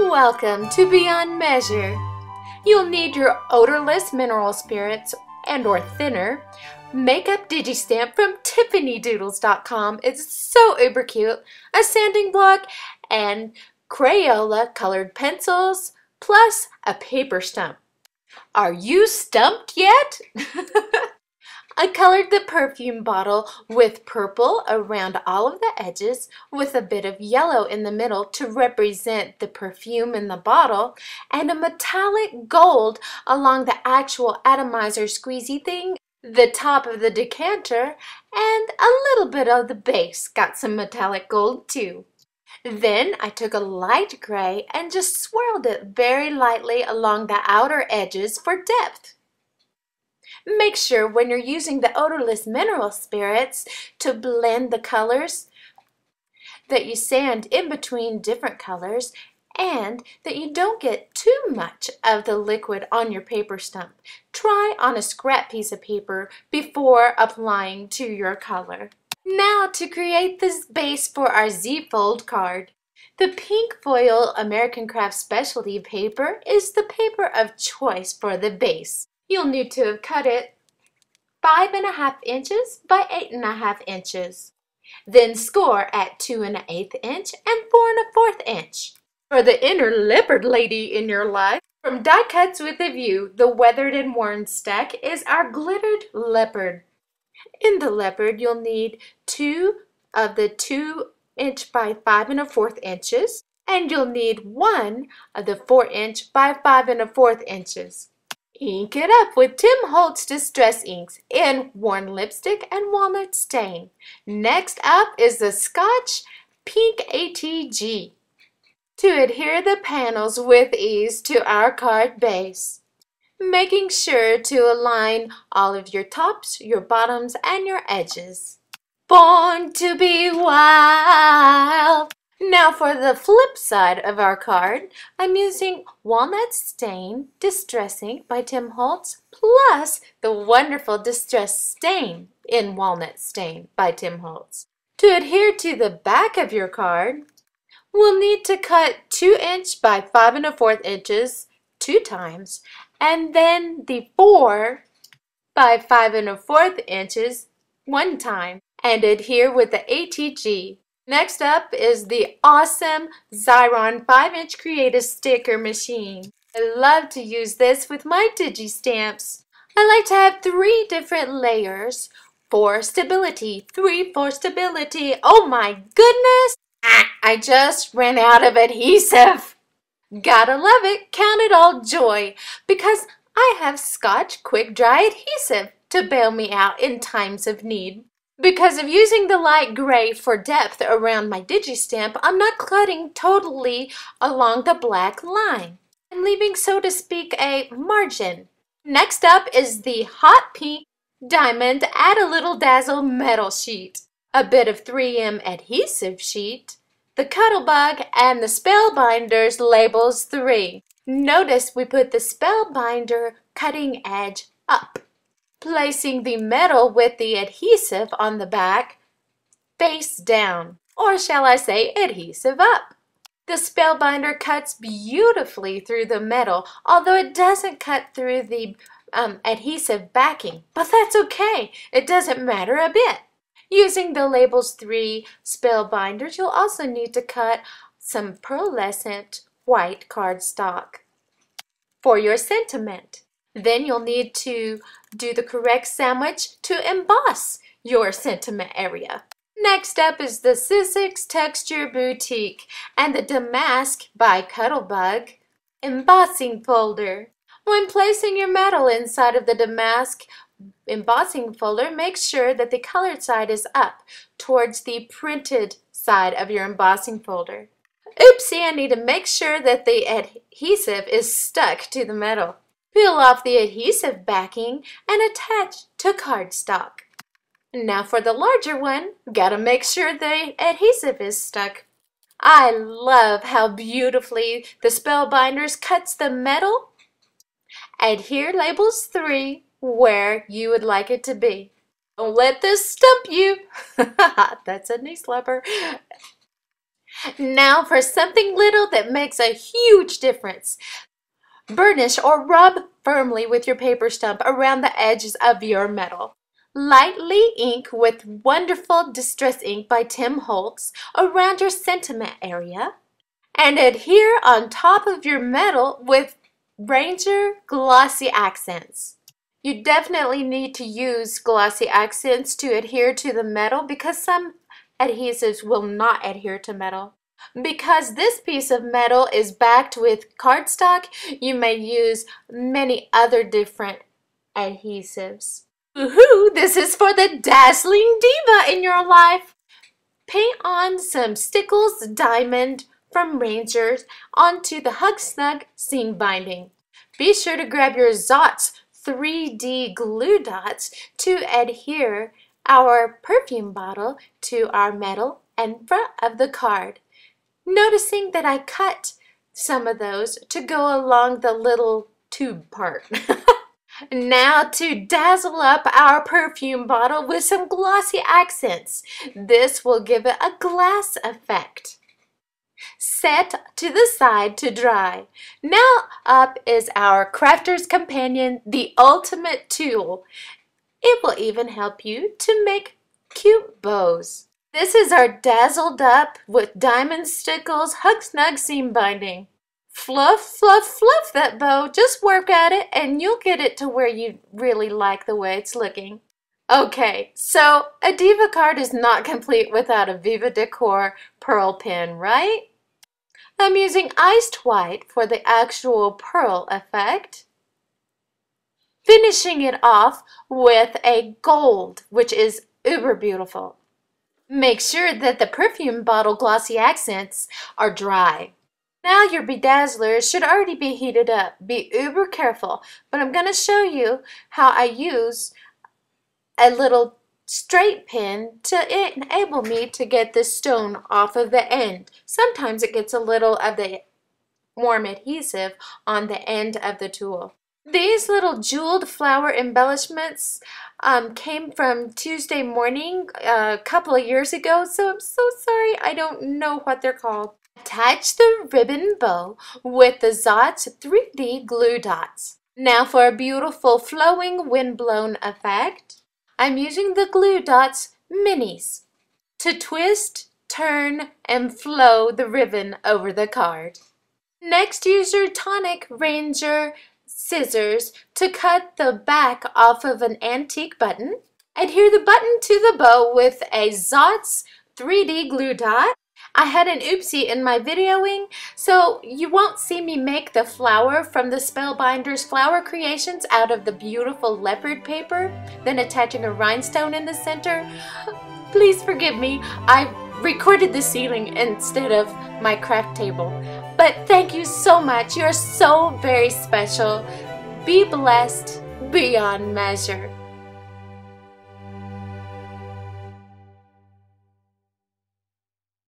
Welcome to Beyond Measure. You'll need your odorless mineral spirits and or thinner, makeup digi-stamp from tiffanydoodles.com. It's so uber cute, a sanding block, and Crayola colored pencils, plus a paper stump. Are you stumped yet? I colored the perfume bottle with purple around all of the edges with a bit of yellow in the middle to represent the perfume in the bottle and a metallic gold along the actual atomizer squeezy thing, the top of the decanter, and a little bit of the base got some metallic gold too. Then I took a light gray and just swirled it very lightly along the outer edges for depth. Make sure when you're using the odorless mineral spirits to blend the colors that you sand in between different colors and that you don't get too much of the liquid on your paper stump. Try on a scrap piece of paper before applying to your color. Now to create this base for our Z-fold card. The pink foil American Craft Specialty paper is the paper of choice for the base. You'll need to have cut it 5.5 inches by 8.5 inches. Then score at 2 1/8 inch and 4 1/4 inch. For the inner leopard lady in your life, from Die Cuts with a View, the weathered and worn stack is our glittered leopard. In the leopard, you'll need 2 of the 2 inch by 5 1/4 inches, and you'll need 1 of the 4 inch by 5 1/4 inches. Ink it up with Tim Holtz Distress Inks in Worn Lipstick and Walnut Stain. Next up is the Scotch Pink ATG to adhere the panels with ease to our card base, making sure to align all of your tops, your bottoms, and your edges. Born to be wild! Now for the flip side of our card, I'm using Walnut Stain Distress Ink by Tim Holtz plus the wonderful Distress Stain in Walnut Stain by Tim Holtz. To adhere to the back of your card, we'll need to cut 2 inch by 5 1/4 inches 2 times and then the 4 by 5 1/4 inches 1 time and adhere with the ATG. Next up is the awesome Xyron 5-inch Creative Sticker Machine. I love to use this with my digi-stamps. I like to have 3 different layers for stability. 3 for stability. Oh my goodness! I just ran out of adhesive. Gotta love it. Count it all joy because I have Scotch Quick Dry Adhesive to bail me out in times of need. Because of using the light gray for depth around my digi-stamp, I'm not cutting totally along the black line. I'm leaving, so to speak, a margin. Next up is the hot pink diamond Add a Little Dazzle metal sheet, a bit of 3M adhesive sheet, the Cuttlebug, and the Spellbinder's Labels 3. Notice we put the Spellbinder cutting edge up, placing the metal with the adhesive on the back face down, or shall I say adhesive up. The Spellbinder cuts beautifully through the metal, although it doesn't cut through the adhesive backing, but that's okay. It doesn't matter a bit. Using the Labels 3 Spellbinders, you'll also need to cut some pearlescent white cardstock for your sentiment. Then you'll need to do the correct sandwich to emboss your sentiment area. Next up is the Sizzix Texture Boutique and the Damask by Cuttlebug embossing folder. When placing your metal inside of the Damask embossing folder, make sure that the colored side is up towards the printed side of your embossing folder. Oopsie, I need to make sure that the adhesive is stuck to the metal. Peel off the adhesive backing and attach to cardstock. Now for the larger one, gotta make sure the adhesive is stuck. I love how beautifully the Spellbinders cuts the metal. Adhere Labels 3 where you would like it to be. Don't let this stump you. That's a knee slapper. Now for something little that makes a huge difference. Burnish or rub firmly with your paper stump around the edges of your metal. Lightly ink with wonderful Distress Ink by Tim Holtz around your sentiment area. And adhere on top of your metal with Ranger Glossy Accents. You definitely need to use glossy accents to adhere to the metal because some adhesives will not adhere to metal. Because this piece of metal is backed with cardstock, you may use many other different adhesives. Woohoo! This is for the dazzling diva in your life. Paint on some Stickles Diamond from Rangers onto the Hug Snug seam binding. Be sure to grab your Zotz 3D glue dots to adhere our perfume bottle to our metal and front of the card. Noticing that I cut some of those to go along the little tube part. Now to dazzle up our perfume bottle with some glossy accents. This will give it a glass effect. Set to the side to dry. Now up is our Crafter's Companion, the ultimate tool. It will even help you to make cute bows. This is our dazzled up with Diamond Stickles Hug Snug seam binding. Fluff, fluff, fluff that bow. Just work at it and you'll get it to where you really like the way it's looking. Okay, so a diva card is not complete without a Viva Decor pearl pin, right? I'm using iced white for the actual pearl effect. Finishing it off with a gold, which is uber beautiful. Make sure that the perfume bottle glossy accents are dry. Now your bedazzler should already be heated up. Be uber careful, but I'm going to show you how I use a little straight pin to enable me to get the stone off of the end. Sometimes it gets a little of the warm adhesive on the end of the tool. These little jeweled flower embellishments came from Tuesday Morning a couple of years ago, so I'm so sorry I don't know what they're called. Attach the ribbon bow with the Zotz 3D glue dots. Now for a beautiful flowing windblown effect, I'm using the glue dots minis to twist, turn, and flow the ribbon over the card. Next, use your Tonic Ranger scissors to cut the back off of an antique button. Adhere the button to the bow with a Zotz 3D glue dot. I had an oopsie in my videoing, so you won't see me make the flower from the Spellbinder's Flower Creations out of the beautiful leopard paper, then attaching a rhinestone in the center. Please forgive me, I recorded the ceiling instead of my craft table. But thank you so much, you're so very special. Be blessed beyond measure.